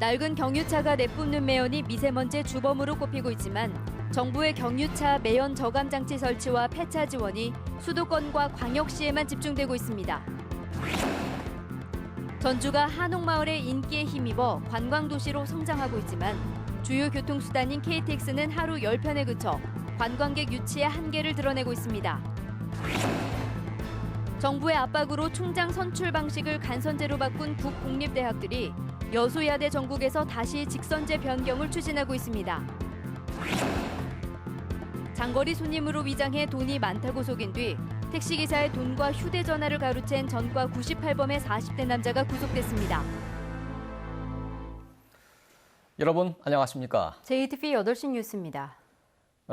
낡은 경유차가 내뿜는 매연이 미세먼지의 주범으로 꼽히고 있지만 정부의 경유차 매연 저감 장치 설치와 폐차 지원이 수도권과 광역시에만 집중되고 있습니다. 전주가 한옥마을의 인기에 힘입어 관광도시로 성장하고 있지만 주요 교통수단인 KTX는 하루 10편에 그쳐 관광객 유치의 한계를 드러내고 있습니다. 정부의 압박으로 총장 선출 방식을 간선제로 바꾼 국공립대학들이 여수야대 전국에서 다시 직선제 변경을 추진하고 있습니다. 장거리 손님으로 위장해 돈이 많다고 속인 뒤 택시기사의 돈과 휴대전화를 가로챈 전과 98범의 40대 남자가 구속됐습니다. 여러분 안녕하십니까? JTBC 8시 뉴스입니다.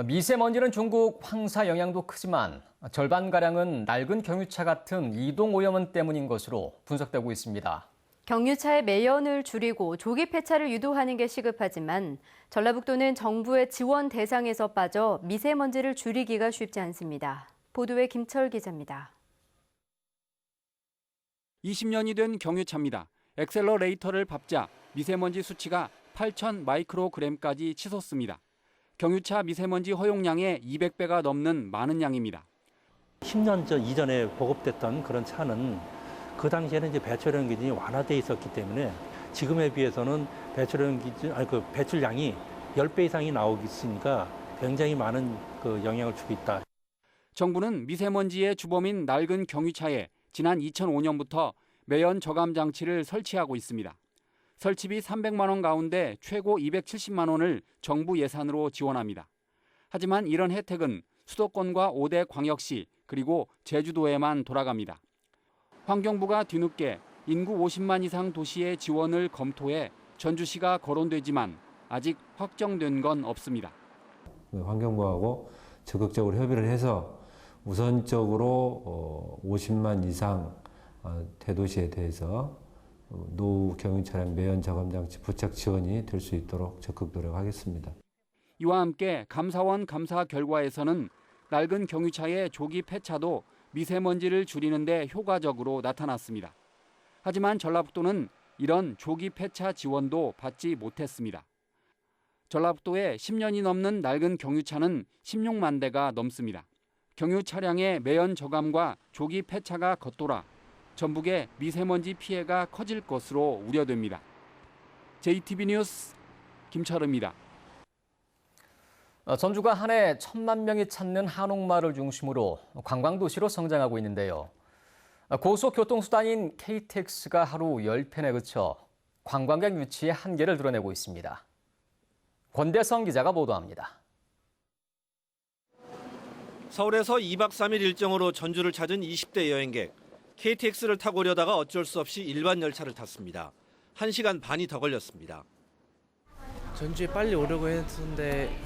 미세먼지는 중국 황사 영향도 크지만 절반가량은 낡은 경유차 같은 이동 오염원 때문인 것으로 분석되고 있습니다. 경유차의 매연을 줄이고 조기 폐차를 유도하는 게 시급하지만 전라북도는 정부의 지원 대상에서 빠져 미세먼지를 줄이기가 쉽지 않습니다. 보도에 김철 기자입니다. 20년이 된 경유차입니다. 엑셀러레이터를 밟자 미세먼지 수치가 8,000 마이크로그램까지 치솟습니다. 경유차 미세먼지 허용량의 200배가 넘는 많은 양입니다. 10년 전 이전에 보급됐던 그런 차는 그 당시에는 이제 배출형 기준이 완화돼 있었기 때문에 지금에 비해서는 배출량이 10배 이상이 나오고 있으니까 굉장히 많은 영향을 주고 있다. 정부는 미세먼지의 주범인 낡은 경유차에 지난 2005년부터 매연 저감 장치를 설치하고 있습니다. 설치비 300만 원 가운데 최고 270만 원을 정부 예산으로 지원합니다. 하지만 이런 혜택은 수도권과 5대 광역시 그리고 제주도에만 돌아갑니다. 환경부가 뒤늦게 인구 50만 이상 도시의 지원을 검토해 전주시가 거론되지만 아직 확정된 건 없습니다. 환경부하고 적극적으로 협의를 해서 우선적으로 50만 이상 대도시에 대해서 노후 경유 차량 매연 저감 장치 부착 지원이 될 수 있도록 적극 노력하겠습니다. 이와 함께 감사원 감사 결과에서는 낡은 경유차의 조기 폐차도 미세먼지를 줄이는 데 효과적으로 나타났습니다. 하지만 전라북도는 이런 조기 폐차 지원도 받지 못했습니다. 전라북도에 10년이 넘는 낡은 경유차는 16만 대가 넘습니다. 경유 차량의 매연 저감과 조기 폐차가 겉돌아 전북의 미세먼지 피해가 커질 것으로 우려됩니다. JTBC 뉴스 김철우입니다. 전주가 한 해 1,000만 명이 찾는 한옥마을을 중심으로 관광도시로 성장하고 있는데요. 고속교통수단인 KTX가 하루 10편에 그쳐 관광객 유치의 한계를 드러내고 있습니다. 권대성 기자가 보도합니다. 서울에서 2박 3일 일정으로 전주를 찾은 20대 여행객. KTX를 타고 오려다가 어쩔 수 없이 일반 열차를 탔습니다. 1시간 반이 더 걸렸습니다. 전주에 빨리 오려고 했는데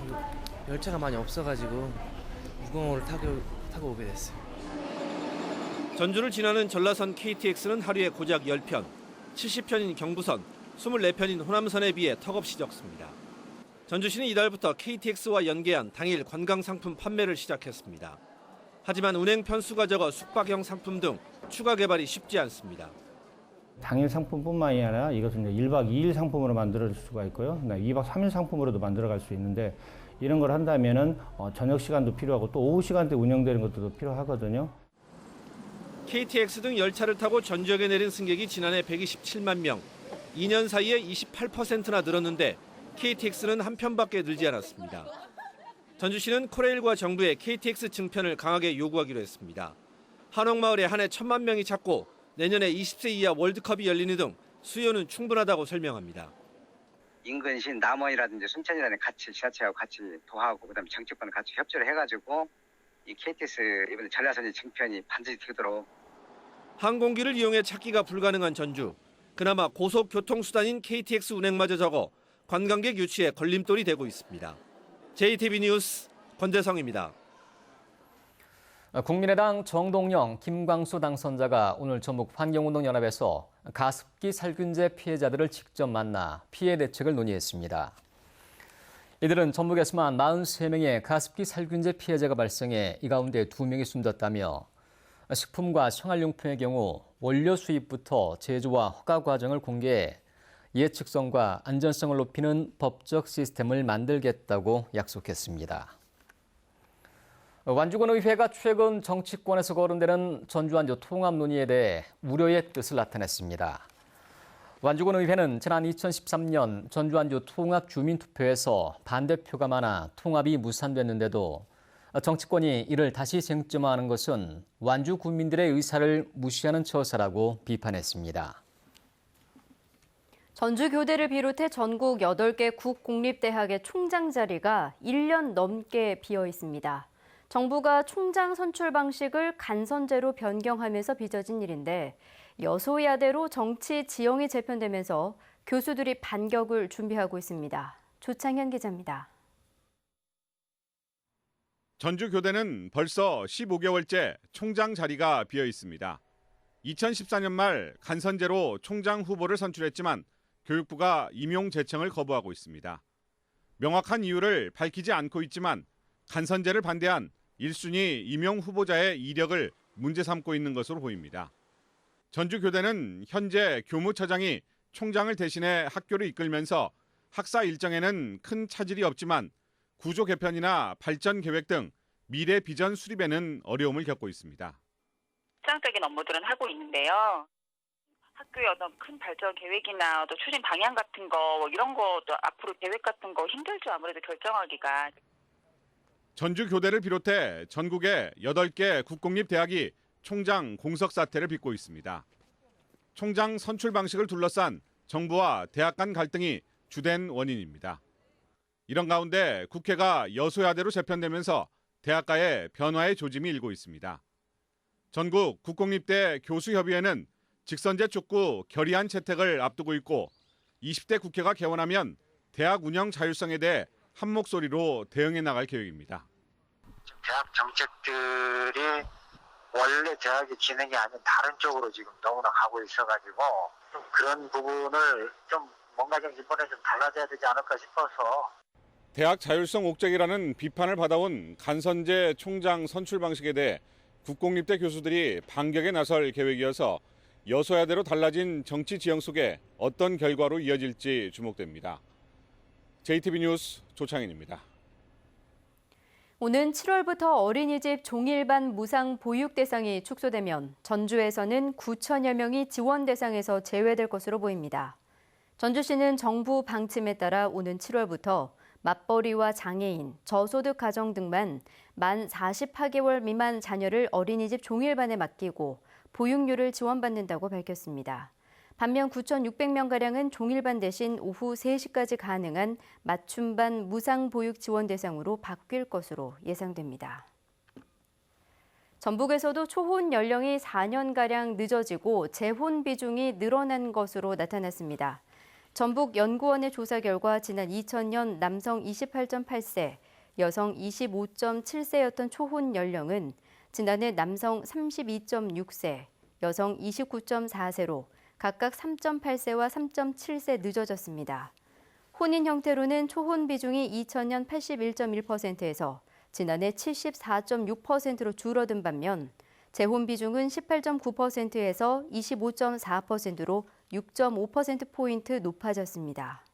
열차가 많이 없어가지고 무궁화호를 타고 오게 됐어요. 전주를 지나는 전라선 KTX는 하루에 고작 10편, 70편인 경부선, 24편인 호남선에 비해 턱없이 적습니다. 전주시는 이달부터 KTX와 연계한 당일 관광상품 판매를 시작했습니다. 하지만 운행 편수가 적어 숙박형 상품 등 추가 개발이 쉽지 않습니다. 당일 상품뿐만이 아니라 이것은 1박 2일 상품으로 만들어질 수가 있고요. 2박 3일 상품으로도 만들어갈 수 있는데 이런 걸 한다면은 저녁 시간도 필요하고 또 오후 시간대 운영되는 것도 필요하거든요. KTX 등 열차를 타고 전주역에 내린 승객이 지난해 127만 명, 2년 사이에 28%나 늘었는데 KTX는 한 편밖에 늘지 않았습니다. 전주시는 코레일과 정부에 KTX 증편을 강하게 요구하기로 했습니다. 한옥마을에 한 해 1,000만 명이 찾고 내년에 20세 이하 월드컵이 열리는 등 수요는 충분하다고 설명합니다. 인근시 남원이라든지 순천이라든지 같이 지자체하고 같이 도하고 그다음에 정치권을 같이 협조를 해가지고 이 KTX 이번에 전라선의 증편이 반드시 되도록. 항공기를 이용해 찾기가 불가능한 전주. 그나마 고속교통수단인 KTX 운행마저 적어 관광객 유치에 걸림돌이 되고 있습니다. JTBC 뉴스 권대성입니다. 국민의당 정동영, 김광수 당선자가 오늘 전북 환경운동연합에서 가습기 살균제 피해자들을 직접 만나 피해 대책을 논의했습니다. 이들은 전북에서만 43명의 가습기 살균제 피해자가 발생해 이 가운데 2명이 숨졌다며 식품과 생활용품의 경우 원료 수입부터 제조와 허가 과정을 공개해 예측성과 안전성을 높이는 법적 시스템을 만들겠다고 약속했습니다. 완주군의회가 최근 정치권에서 거론되는 전주완주 통합 논의에 대해 우려의 뜻을 나타냈습니다. 완주군의회는 지난 2013년 전주완주 통합 주민투표에서 반대표가 많아 통합이 무산됐는데도 정치권이 이를 다시 쟁점화하는 것은 완주 군민들의 의사를 무시하는 처사라고 비판했습니다. 전주교대를 비롯해 전국 8개 국공립대학의 총장 자리가 1년 넘게 비어 있습니다. 정부가 총장 선출 방식을 간선제로 변경하면서 빚어진 일인데 여소야대로 정치 지형이 재편되면서 교수들이 반격을 준비하고 있습니다. 조창현 기자입니다. 전주교대는 벌써 15개월째 총장 자리가 비어 있습니다. 2014년 말 간선제로 총장 후보를 선출했지만 교육부가 임용 제청을 거부하고 있습니다. 명확한 이유를 밝히지 않고 있지만 간선제를 반대한 1순위 임용 후보자의 이력을 문제 삼고 있는 것으로 보입니다. 전주교대는 현재 교무처장이 총장을 대신해 학교를 이끌면서 학사 일정에는 큰 차질이 없지만 구조 개편이나 발전 계획 등 미래 비전 수립에는 어려움을 겪고 있습니다. 일상적인 업무들은 하고 있는데요. 학교의 어떤 큰 발전 계획이나 또 추진 방향 같은 거 이런 것도 앞으로 계획 같은 거 힘들죠. 아무래도 결정하기가. 전주교대를 비롯해 전국의 8개 국공립대학이 총장 공석 사태를 빚고 있습니다. 총장 선출 방식을 둘러싼 정부와 대학 간 갈등이 주된 원인입니다. 이런 가운데 국회가 여소야대로 재편되면서 대학가의 변화의 조짐이 일고 있습니다. 전국 국공립대 교수협의회는 직선제 촉구 결의안 채택을 앞두고 있고 20대 국회가 개원하면 대학 운영 자율성에 대해 한 목소리로 대응해 나갈 계획입니다. 대학 정책들이 원래 대학의 기능이 아닌 다른 쪽으로 지금 너무나 가고 있어가지고 좀 그런 부분을 좀 뭔가 좀 이번에 좀 달라져야 되지 않을까 싶어서. 대학 자율성 옥죄기라는 비판을 받아온 간선제 총장 선출 방식에 대해 국공립대 교수들이 반격에 나설 계획이어서 여소야대로 달라진 정치 지형 속에 어떤 결과로 이어질지 주목됩니다. JTB 뉴스 조창현입니다. 오는 7월부터 어린이집 종일반 무상 보육 대상이 축소되면 전주에서는 9천여 명이 지원 대상에서 제외될 것으로 보입니다. 전주시는 정부 방침에 따라 오는 7월부터 맞벌이와 장애인, 저소득 가정 등만 만 48개월 미만 자녀를 어린이집 종일반에 맡기고 보육료를 지원받는다고 밝혔습니다. 반면 9,600명가량은 종일반 대신 오후 3시까지 가능한 맞춤반 무상 보육 지원 대상으로 바뀔 것으로 예상됩니다. 전북에서도 초혼 연령이 4년가량 늦어지고 재혼 비중이 늘어난 것으로 나타났습니다. 전북연구원의 조사 결과 지난 2000년 남성 28.8세, 여성 25.7세였던 초혼 연령은 지난해 남성 32.6세, 여성 29.4세로 각각 3.8세와 3.7세 늦어졌습니다. 혼인 형태로는 초혼 비중이 2000년 81.1%에서 지난해 74.6%로 줄어든 반면 재혼 비중은 18.9%에서 25.4%로 6.5%포인트 높아졌습니다.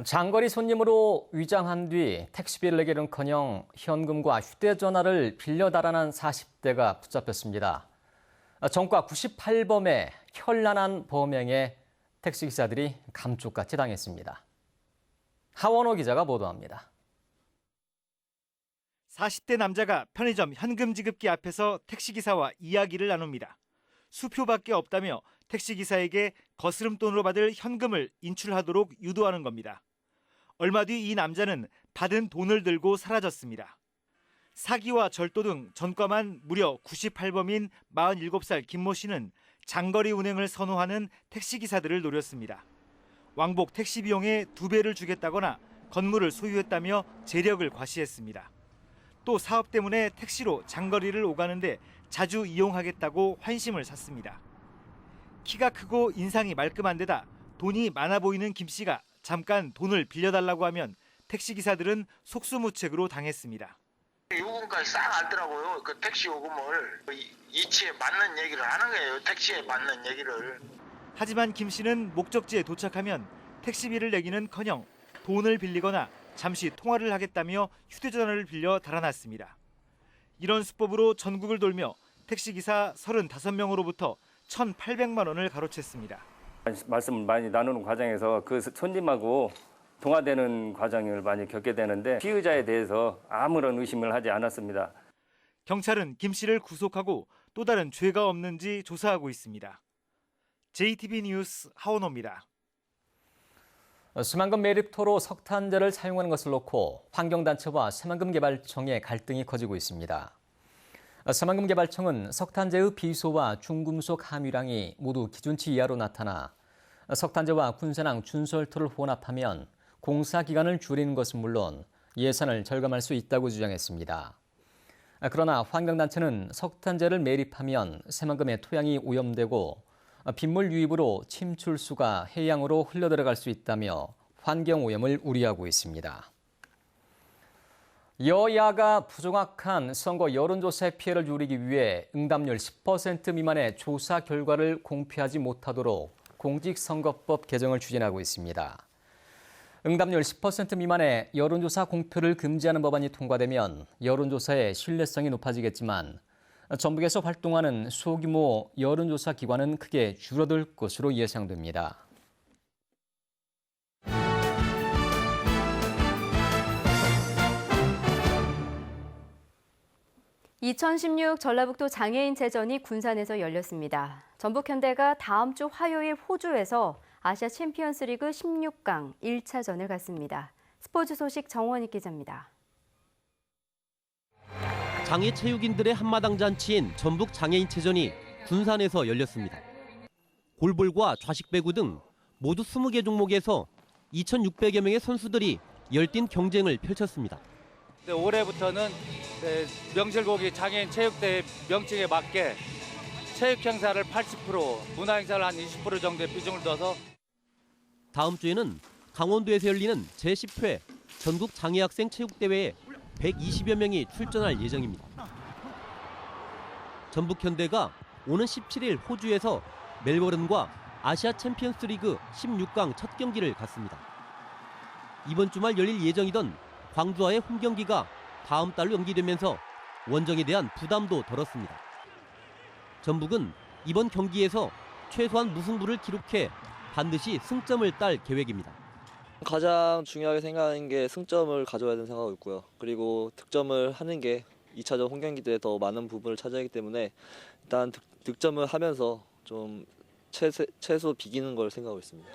장거리 손님으로 위장한 뒤 택시비를 내기는커녕 현금과 휴대전화를 빌려 달아난 40대가 붙잡혔습니다. 전과 98범의 현란한 범행에 택시기사들이 감쪽같이 당했습니다. 하원호 기자가 보도합니다. 40대 남자가 편의점 현금 지급기 앞에서 택시기사와 이야기를 나눕니다. 수표밖에 없다며 택시기사에게 거스름돈으로 받을 현금을 인출하도록 유도하는 겁니다. 얼마 뒤 이 남자는 받은 돈을 들고 사라졌습니다. 사기와 절도 등 전과만 무려 98범인 47살 김모 씨는 장거리 운행을 선호하는 택시기사들을 노렸습니다. 왕복 택시 비용의 2배를 주겠다거나 건물을 소유했다며 재력을 과시했습니다. 또 사업 때문에 택시로 장거리를 오가는데 자주 이용하겠다고 환심을 샀습니다. 키가 크고 인상이 말끔한 데다 돈이 많아 보이는 김 씨가 잠깐 돈을 빌려달라고 하면 택시기사들은 속수무책으로 당했습니다. 요금까지 싹 알더라고요. 그 택시 요금을 이치에 맞는 얘기를 하는 거예요. 택시에 맞는 얘기를. 하지만 김 씨는 목적지에 도착하면 택시비를 내기는커녕 돈을 빌리거나 잠시 통화를 하겠다며 휴대전화를 빌려 달아났습니다. 이런 수법으로 전국을 돌며 택시기사 35명으로부터 1,800만 원을 가로챘습니다. 말씀을 많이 나누는 과정에서 그 손님하고 통화되는 과정을 많이 겪게 되는데 피의자에 대해서 아무런 의심을 하지 않았습니다. 경찰은 김 씨를 구속하고 또 다른 죄가 없는지 조사하고 있습니다. JTB 뉴스 하원호입니다. 새만금 매립토로 석탄재를 사용하는 것을 놓고 환경단체와 새만금개발청의 갈등이 커지고 있습니다. 새만금개발청은 석탄재의 비소와 중금속 함유량이 모두 기준치 이하로 나타나 석탄재와 군산항 준설토를 혼합하면 공사 기간을 줄이는 것은 물론 예산을 절감할 수 있다고 주장했습니다. 그러나 환경단체는 석탄재를 매립하면 새만금의 토양이 오염되고 빗물 유입으로 침출수가 해양으로 흘러들어갈 수 있다며 환경오염을 우려하고 있습니다. 여야가 부정확한 선거 여론조사의 피해를 줄이기 위해 응답률 10% 미만의 조사 결과를 공표하지 못하도록 공직선거법 개정을 추진하고 있습니다. 응답률 10% 미만의 여론조사 공표를 금지하는 법안이 통과되면 여론조사의 신뢰성이 높아지겠지만 전북에서 활동하는 소규모 여론조사 기관은 크게 줄어들 것으로 예상됩니다. (2016) 전라북도 장애인체전이 군산에서 열렸습니다. 전북현대가 다음 주 화요일 호주에서 아시아 챔피언스리그 16강 1차전을 갖습니다. 스포츠 소식 정원익 기자입니다. 장애 체육인들의 한마당 잔치인 전북 장애인체전이 군산에서 열렸습니다. 골볼과 좌식 배구 등 모두 20개 종목에서 2,600여 명의 선수들이 열띤 경쟁을 펼쳤습니다. 올해부터는 명실공히 장애인 체육대회 명칭에 맞게 체육 행사를 80%, 문화 행사를 한 20% 정도의 비중을 둬서 다음 주에는 강원도에서 열리는 제10회 전국 장애학생 체육대회에 120여 명이 출전할 예정입니다. 전북현대가 오는 17일 호주에서 멜버른과 아시아 챔피언스 리그 16강 첫 경기를 갖습니다. 이번 주말 열릴 예정이던 광주와의 홈경기가 다음 달로 연기되면서 원정에 대한 부담도 덜었습니다. 전북은 이번 경기에서 최소한 무승부를 기록해 반드시 승점을 딸 계획입니다. 가장 중요하게 생각하는 게 승점을 가져야 되는 생각하고 있고요. 그리고 득점을 하는 게 2차전 홈경기 때 더 많은 부분을 차지하기 때문에 일단 득점을 하면서 좀 최소 비기는 걸 생각하고 있습니다.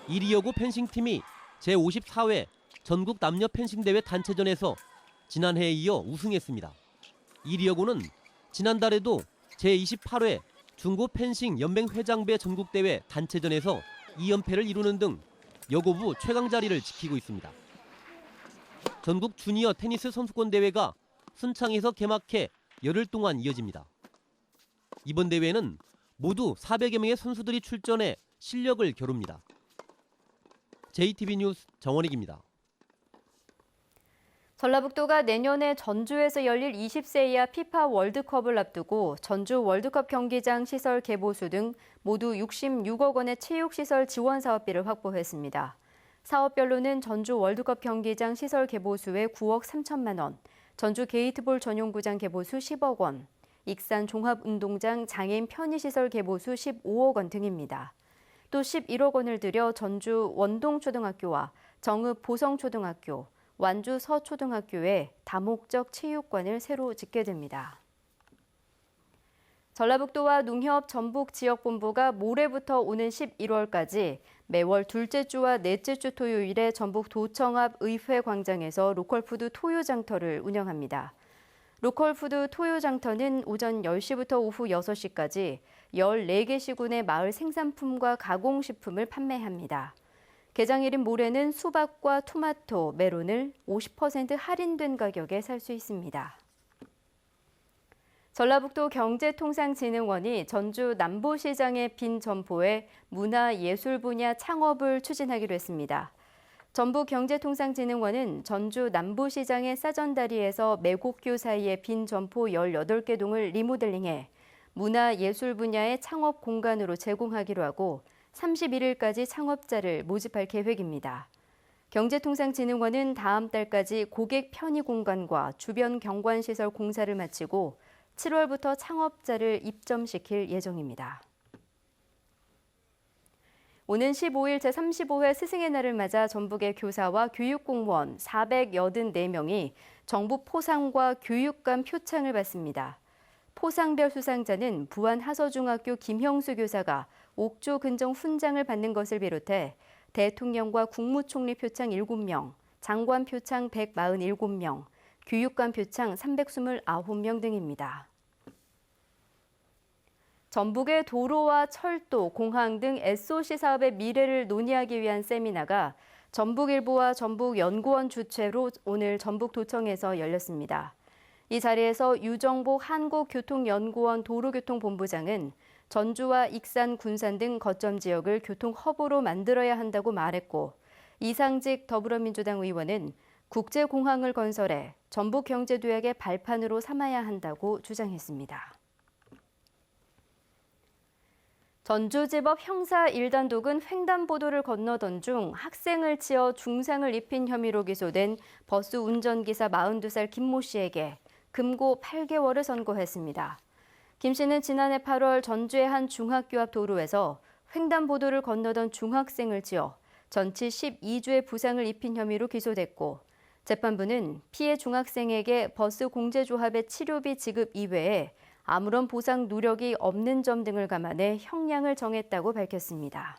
이리여고 펜싱팀이 제54회 전국 남녀 펜싱대회 단체전에서 지난해에 이어 우승했습니다. 이리여고는 지난달에도 제28회 중고 펜싱 연맹 회장배 전국대회 단체전에서 2연패를 이루는 등 여고부 최강 자리를 지키고 있습니다. 전국 주니어 테니스 선수권 대회가 순창에서 개막해 열흘 동안 이어집니다. 이번 대회는 모두 400여 명의 선수들이 출전해 실력을 겨룹니다. JTB 뉴스 정원익입니다. 전라북도가 내년에 전주에서 열릴 20세 이하 피파 월드컵을 앞두고 전주 월드컵 경기장 시설 개보수 등 모두 66억 원의 체육시설 지원 사업비를 확보했습니다. 사업별로는 전주 월드컵 경기장 시설 개보수에 9억 3천만 원, 전주 게이트볼 전용구장 개보수 10억 원, 익산 종합운동장 장애인 편의시설 개보수 15억 원 등입니다. 또 11억 원을 들여 전주 원동초등학교와 정읍 보성초등학교, 완주 서초등학교에 다목적 체육관을 새로 짓게 됩니다. 전라북도와 농협 전북지역본부가 모레부터 오는 11월까지 매월 둘째 주와 넷째 주 토요일에 전북도청 앞 의회광장에서 로컬푸드 토요장터를 운영합니다. 로컬푸드 토요장터는 오전 10시부터 오후 6시까지 14개 시군의 마을 생산품과 가공식품을 판매합니다. 개장일인 모레는 수박과 토마토, 메론을 50% 할인된 가격에 살 수 있습니다. 전라북도 경제통상진흥원이 전주 남부시장의 빈 점포에 문화예술 분야 창업을 추진하기로 했습니다. 전북경제통상진흥원은 전주 남부시장의 싸전다리에서 매곡교 사이의 빈 점포 18개 동을 리모델링해 문화 예술 분야의 창업 공간으로 제공하기로 하고 31일까지 창업자를 모집할 계획입니다. 경제통상진흥원은 다음 달까지 고객 편의 공간과 주변 경관시설 공사를 마치고 7월부터 창업자를 입점시킬 예정입니다. 오는 15일 제35회 스승의 날을 맞아 전북의 교사와 교육공무원 484명이 정부 포상과 교육감 표창을 받습니다. 포상별 수상자는 부안하서중학교 김형수 교사가 옥조 근정 훈장을 받는 것을 비롯해 대통령과 국무총리 표창 7명, 장관 표창 147명, 교육감 표창 329명 등입니다. 전북의 도로와 철도, 공항 등 SOC 사업의 미래를 논의하기 위한 세미나가 전북일보와 전북연구원 주최로 오늘 전북도청에서 열렸습니다. 이 자리에서 유정복 한국교통연구원 도로교통본부장은 전주와 익산, 군산 등 거점 지역을 교통허브로 만들어야 한다고 말했고, 이상직 더불어민주당 의원은 국제공항을 건설해 전북경제도약의 발판으로 삼아야 한다고 주장했습니다. 전주지법 형사 1단독은 횡단보도를 건너던 중 학생을 치어 중상을 입힌 혐의로 기소된 버스 운전기사 42살 김모 씨에게 금고 8개월을 선고했습니다. 김 씨는 지난해 8월 전주의 한 중학교 앞 도로에서 횡단보도를 건너던 중학생을 치어 전치 12주의 부상을 입힌 혐의로 기소됐고, 재판부는 피해 중학생에게 버스 공제조합의 치료비 지급 이외에 아무런 보상 노력이 없는 점 등을 감안해 형량을 정했다고 밝혔습니다.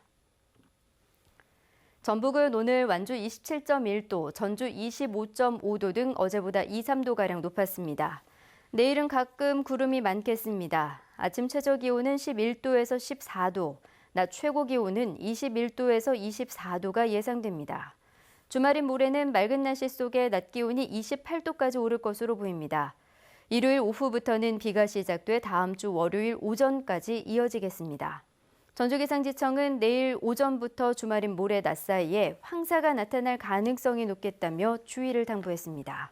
전북은 오늘 완주 27.1도, 전주 25.5도 등 어제보다 2, 3도가량 높았습니다. 내일은 가끔 구름이 많겠습니다. 아침 최저기온은 11도에서 14도, 낮 최고기온은 21도에서 24도가 예상됩니다. 주말인 모레는 맑은 날씨 속에 낮 기온이 28도까지 오를 것으로 보입니다. 일요일 오후부터는 비가 시작돼 다음 주 월요일 오전까지 이어지겠습니다. 전주기상지청은 내일 오전부터 주말인 모레 낮 사이에 황사가 나타날 가능성이 높겠다며 주의를 당부했습니다.